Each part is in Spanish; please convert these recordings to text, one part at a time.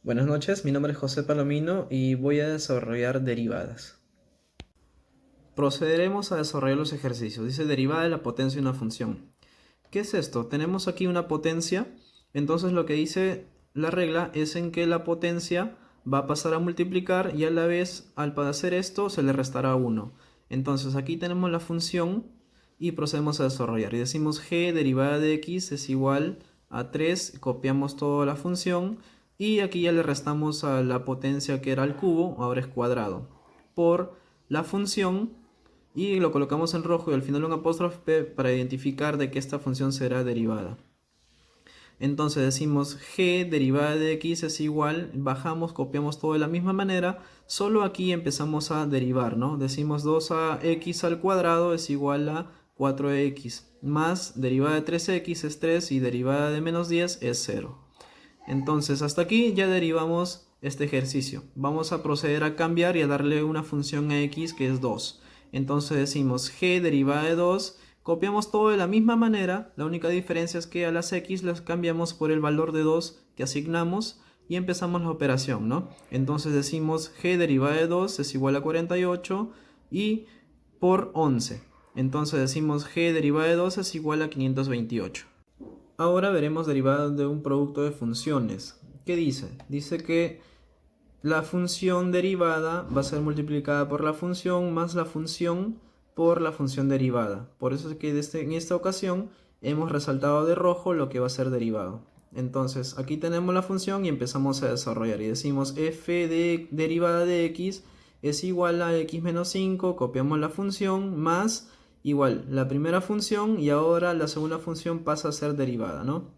Buenas noches, mi nombre es José Palomino y voy a desarrollar derivadas. Procederemos a desarrollar los ejercicios. Dice derivada de la potencia de una función. ¿Qué es esto? Tenemos aquí una potencia, entonces lo que dice la regla es en que la potencia va a pasar a multiplicar y a la vez al hacer esto se le restará 1. Entonces aquí tenemos la función y procedemos a desarrollar. Y decimos g derivada de x es igual a 3, copiamos toda la función y aquí ya le restamos a la potencia que era al cubo, ahora es cuadrado, por la función y lo colocamos en rojo y al final un apóstrofe p para identificar de que esta función será derivada. Entonces decimos g derivada de x es igual, bajamos, copiamos todo de la misma manera, solo aquí empezamos a derivar, ¿no? Decimos 2x al cuadrado es igual a 4x, más derivada de 3x es 3 y derivada de menos 10 es 0. Entonces hasta aquí ya derivamos este ejercicio. Vamos a proceder a cambiar y a darle una función a x que es 2. Entonces decimos g derivada de 2, copiamos todo de la misma manera, la única diferencia es que a las x las cambiamos por el valor de 2 que asignamos y empezamos la operación, ¿no? Entonces decimos g derivada de 2 es igual a 48 y por 11. Entonces decimos g derivada de 2 es igual a 528. Ahora veremos derivadas de un producto de funciones. ¿Qué dice? Dice que la función derivada va a ser multiplicada por la función más la función por la función derivada. Por eso es que en esta ocasión hemos resaltado de rojo lo que va a ser derivado. Entonces aquí tenemos la función y empezamos a desarrollar. Y decimos f de derivada de x es igual a x menos 5, copiamos la función más igual la primera función y ahora la segunda función pasa a ser derivada, ¿no?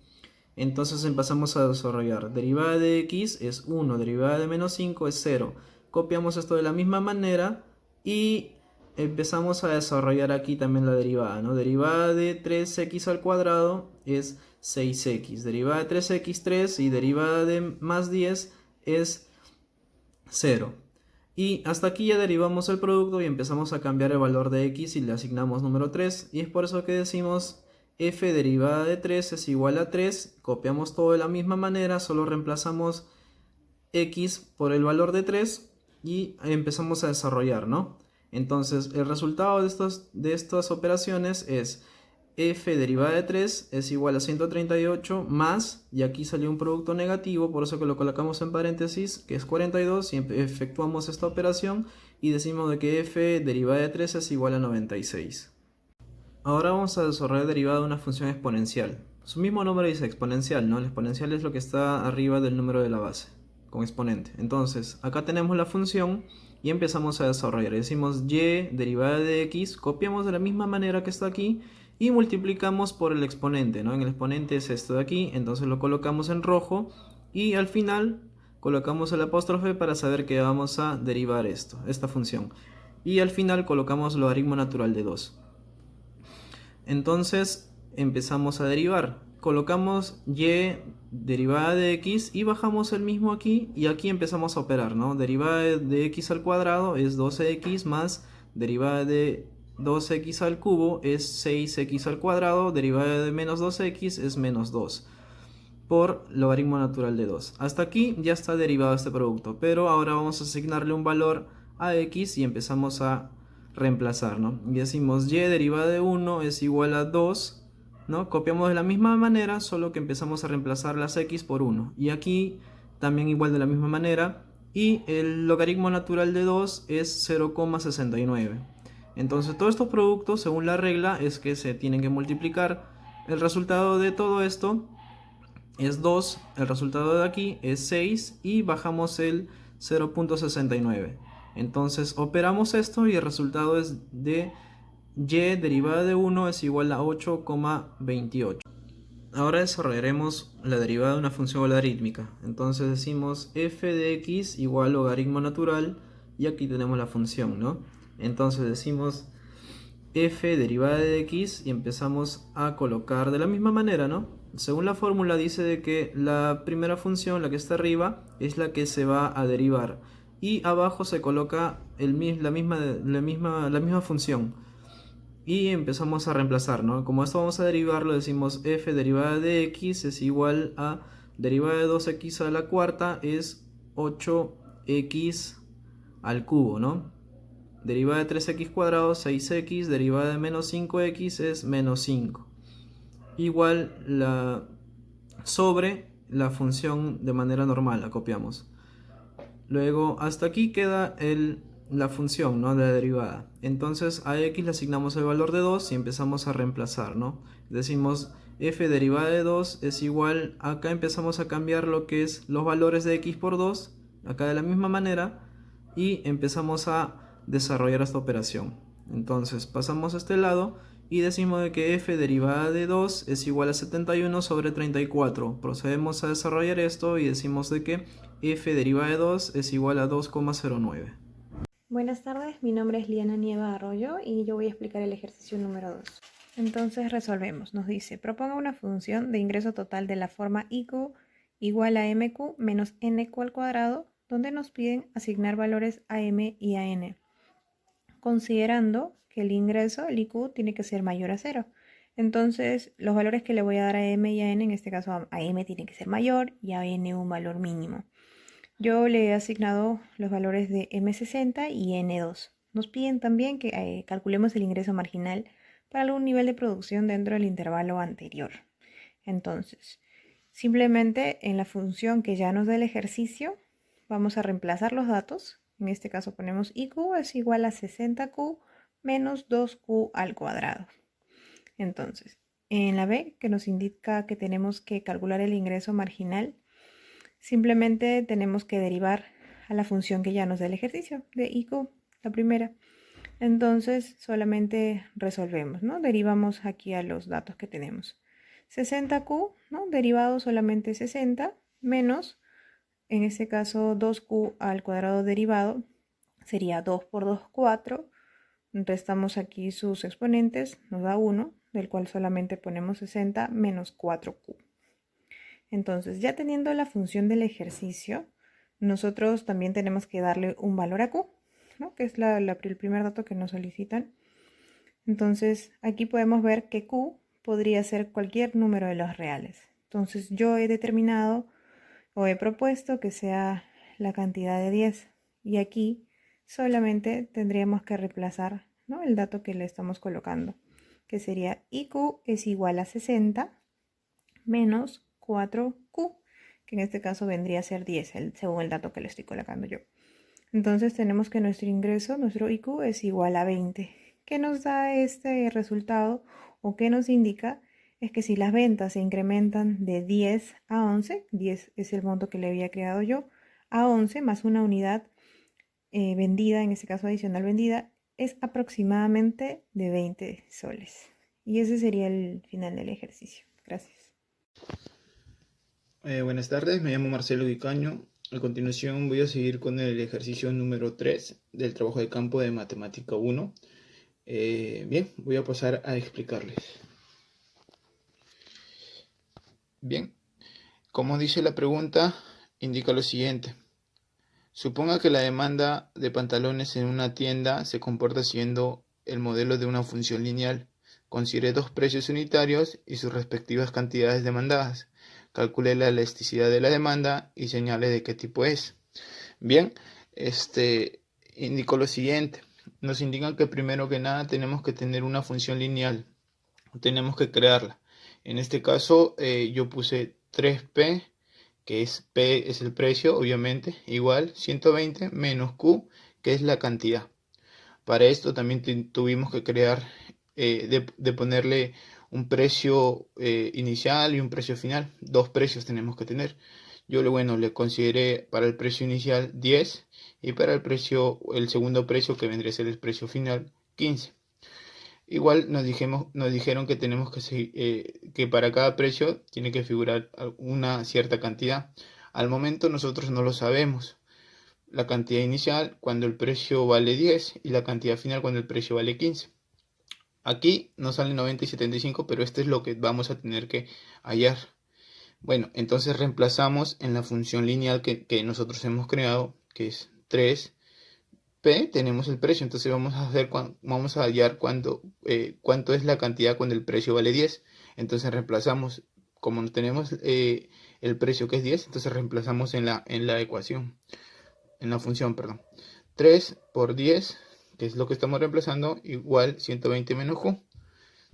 Entonces empezamos a desarrollar. Derivada de x es 1, derivada de menos 5 es 0. Copiamos esto de la misma manera y empezamos a desarrollar aquí también la derivada, ¿no? Derivada de 3x al cuadrado es 6x. Derivada de 3x3 y derivada de más 10 es 0. Y hasta aquí ya derivamos el producto y empezamos a cambiar el valor de x y le asignamos número 3. Y es por eso que decimos f derivada de 3 es igual a 3. Copiamos todo de la misma manera, solo reemplazamos x por el valor de 3 y empezamos a desarrollar, ¿no? Entonces el resultado de estas operaciones es f derivada de 3 es igual a 138 más, y aquí salió un producto negativo, por eso que lo colocamos en paréntesis, que es 42, y efectuamos esta operación y decimos de que f derivada de 3 es igual a 96. Ahora vamos a desarrollar derivada de una función exponencial. Su mismo nombre dice exponencial, ¿no? El exponencial es lo que está arriba del número de la base, con exponente. Entonces, acá tenemos la función y empezamos a desarrollar. Decimos y derivada de x, copiamos de la misma manera que está aquí y multiplicamos por el exponente, ¿no? En el exponente es esto de aquí, entonces lo colocamos en rojo y al final colocamos el apóstrofe para saber que vamos a derivar esta función. Y al final colocamos el logaritmo natural de 2. Entonces empezamos a derivar. Colocamos y derivada de x y bajamos el mismo aquí y aquí empezamos a operar, ¿no? Derivada de x al cuadrado es 12x más derivada de 2x al cubo es 6x al cuadrado, derivada de menos 2x es menos 2 por logaritmo natural de 2. Hasta aquí ya está derivado este producto, pero ahora vamos a asignarle un valor a x y empezamos a reemplazar, ¿no? Y decimos y derivada de 1 es igual a 2, ¿no? Copiamos de la misma manera, solo que empezamos a reemplazar las x por 1. Y aquí también igual de la misma manera. Y el logaritmo natural de 2 es 0,69. Entonces todos estos productos, según la regla, es que se tienen que multiplicar. El resultado de todo esto es 2, el resultado de aquí es 6 y bajamos el 0,69. Entonces operamos esto y el resultado es de y derivada de 1 es igual a 8,28. Ahora desarrollaremos la derivada de una función logarítmica. Entonces decimos f de x igual logaritmo natural y aquí tenemos la función, ¿no? Entonces decimos f derivada de x y empezamos a colocar de la misma manera, ¿no? Según la fórmula dice de que la primera función, la que está arriba, es la que se va a derivar y abajo se coloca la misma función y empezamos a reemplazar, ¿no? Como esto vamos a derivarlo, decimos f derivada de x es igual a Derivada de 2x a la cuarta es 8x al cubo, ¿no? Derivada de 3x cuadrado, 6x. Derivada de menos 5x es menos 5. Igual sobre la función de manera normal, la copiamos. Luego, hasta aquí queda la función, ¿no? De la derivada. Entonces a x le asignamos el valor de 2 y empezamos a reemplazar, ¿no? Decimos f derivada de 2 es igual, acá empezamos a cambiar lo que es los valores de x por 2, acá de la misma manera, y empezamos a desarrollar esta operación. Entonces pasamos a este lado y decimos de que f derivada de 2 es igual a 71 sobre 34. Procedemos a desarrollar esto y decimos de que f derivada de 2 es igual a 2,09. Buenas tardes, mi nombre es Liana Nieva Arroyo y yo voy a explicar el ejercicio número 2. Entonces resolvemos. Nos dice, proponga una función de ingreso total de la forma IQ igual a MQ menos NQ al cuadrado, donde nos piden asignar valores a M y a N, considerando que el ingreso, el IQ, tiene que ser mayor a 0. Entonces, los valores que le voy a dar a M y a N, en este caso a M tiene que ser mayor y a N un valor mínimo. Yo le he asignado los valores de M60 y N2. Nos piden también que calculemos el ingreso marginal para algún nivel de producción dentro del intervalo anterior. Entonces, simplemente en la función que ya nos da el ejercicio, vamos a reemplazar los datos. En este caso ponemos IQ es igual a 60Q menos 2Q al cuadrado. Entonces, en la B, que nos indica que tenemos que calcular el ingreso marginal, simplemente tenemos que derivar a la función que ya nos da el ejercicio de IQ, la primera. Entonces solamente resolvemos, ¿no? Derivamos aquí a los datos que tenemos. 60Q, ¿no? Derivado solamente 60 menos, en este caso 2Q al cuadrado derivado, sería 2 por 2, 4. Restamos aquí sus exponentes, nos da 1, del cual solamente ponemos 60 menos 4Q. Entonces, ya teniendo la función del ejercicio, nosotros también tenemos que darle un valor a Q, ¿no? Que es el primer dato que nos solicitan. Entonces, aquí podemos ver que Q podría ser cualquier número de los reales. Entonces, yo he determinado o he propuesto que sea la cantidad de 10. Y aquí solamente tendríamos que reemplazar, ¿no? El dato que le estamos colocando, que sería IQ es igual a 60 menos 4Q, que en este caso vendría a ser 10, según el dato que le estoy colocando yo. Entonces tenemos que nuestro ingreso, nuestro IQ es igual a 20. ¿Qué nos da este resultado o qué nos indica? Es que si las ventas se incrementan de 10 a 11, 10 es el monto que le había creado yo, a 11 más una unidad vendida, en este caso adicional vendida, es aproximadamente de 20 soles. Y ese sería el final del ejercicio. Gracias. Buenas tardes, me llamo Marcelo Vicaño. A continuación voy a seguir con el ejercicio número 3 del trabajo de campo de Matemática 1. Bien, voy a pasar a explicarles. Bien, como dice la pregunta, indica lo siguiente. Suponga que la demanda de pantalones en una tienda se comporta siguiendo el modelo de una función lineal. Considere dos precios unitarios y sus respectivas cantidades demandadas. Calcule la elasticidad de la demanda y señale de qué tipo es. Bien, indicó lo siguiente. Nos indican que primero que nada tenemos que tener una función lineal. Tenemos que crearla. En este caso yo puse 3P, que es P es el precio, obviamente, igual 120 menos Q, que es la cantidad. Para esto también tuvimos que crear, de ponerle un precio inicial y un precio final. Dos precios tenemos que tener. Yo le consideré para el precio inicial 10 y para el segundo precio, que vendría a ser el precio final, 15. Igual nos dijeron que tenemos que para cada precio tiene que figurar una cierta cantidad. Al momento nosotros no lo sabemos. La cantidad inicial cuando el precio vale 10 y la cantidad final cuando el precio vale 15. Aquí nos sale 90 y 75, pero esto es lo que vamos a tener que hallar. Bueno, entonces reemplazamos en la función lineal que nosotros hemos creado, que es 3P, tenemos el precio. Entonces vamos a hallar cuánto es la cantidad cuando el precio vale 10. Entonces reemplazamos como no tenemos el precio que es 10, entonces reemplazamos en la ecuación, en la función, perdón. 3 por 10, que es lo que estamos reemplazando, igual 120 menos Q.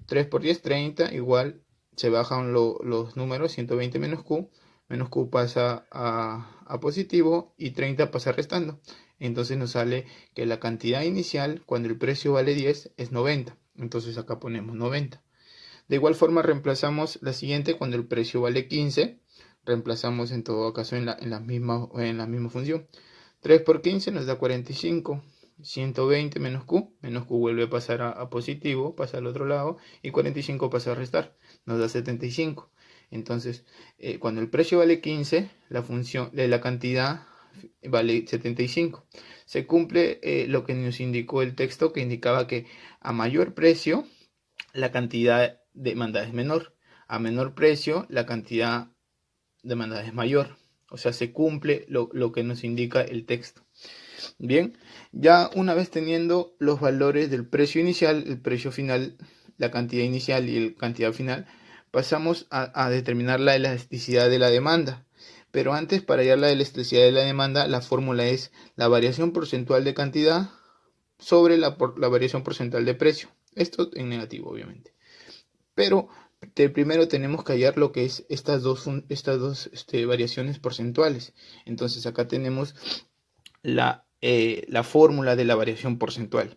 3 por 10, 30, igual se bajan los números, 120 menos Q pasa a positivo y 30 pasa restando. Entonces nos sale que la cantidad inicial, cuando el precio vale 10, es 90. Entonces acá ponemos 90. De igual forma reemplazamos la siguiente cuando el precio vale 15. Reemplazamos en todo caso en la misma función. 3 por 15 nos da 45. 120 menos Q vuelve a pasar a positivo, pasa al otro lado, y 45 pasa a restar, nos da 75. Entonces, cuando el precio vale 15, la cantidad vale 75. Se cumple lo que nos indicó el texto, que indicaba que a mayor precio, la cantidad demandada es menor. A menor precio, la cantidad demandada es mayor. O sea, se cumple lo que nos indica el texto. Bien, ya una vez teniendo los valores del precio inicial, el precio final, la cantidad inicial y la cantidad final, pasamos a determinar la elasticidad de la demanda. Pero antes, para hallar la elasticidad de la demanda, la fórmula es la variación porcentual de cantidad sobre la variación porcentual de precio. Esto en negativo, obviamente. Pero primero tenemos que hallar lo que es estas dos variaciones porcentuales. Entonces acá tenemos la fórmula de la variación porcentual.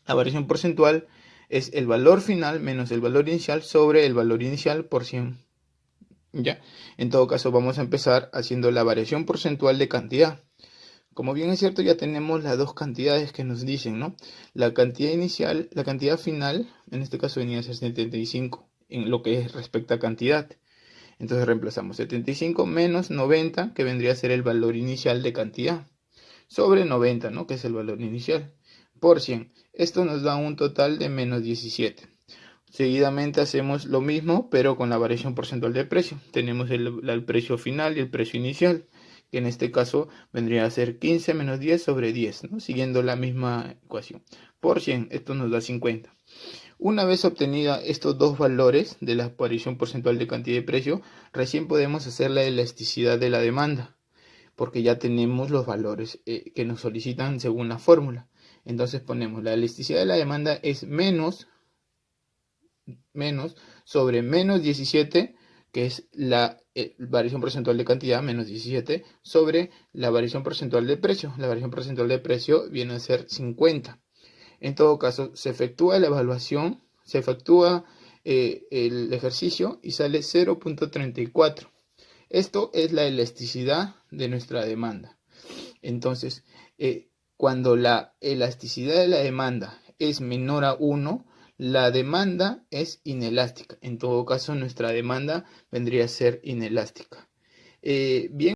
La variación porcentual es el valor final menos el valor inicial sobre el valor inicial por 100. ¿Ya? En todo caso, vamos a empezar haciendo la variación porcentual de cantidad. Como bien es cierto, ya tenemos las dos cantidades que nos dicen, ¿no? La cantidad inicial, la cantidad final, en este caso venía a ser 75, en lo que respecta a cantidad. Entonces reemplazamos 75 menos 90, que vendría a ser el valor inicial de cantidad, sobre 90, ¿no? Que es el valor inicial, por 100. Esto nos da un total de menos 17. Seguidamente hacemos lo mismo, pero con la variación porcentual de precio. Tenemos el precio final y el precio inicial, que en este caso vendría a ser 15 menos 10 sobre 10, ¿no? Siguiendo la misma ecuación. Por 100, esto nos da 50. Una vez obtenida estos dos valores de la variación porcentual de cantidad y precio, recién podemos hacer la elasticidad de la demanda, porque ya tenemos los valores que nos solicitan según la fórmula. Entonces ponemos la elasticidad de la demanda es menos sobre menos 17, que es la variación porcentual de cantidad, menos 17, sobre la variación porcentual de precio. La variación porcentual de precio viene a ser 50. En todo caso, se efectúa la evaluación, se efectúa el ejercicio y sale 0.34. Esto es la elasticidad de nuestra demanda. Entonces, cuando la elasticidad de la demanda es menor a 1, la demanda es inelástica. En todo caso, nuestra demanda vendría a ser inelástica. Bien.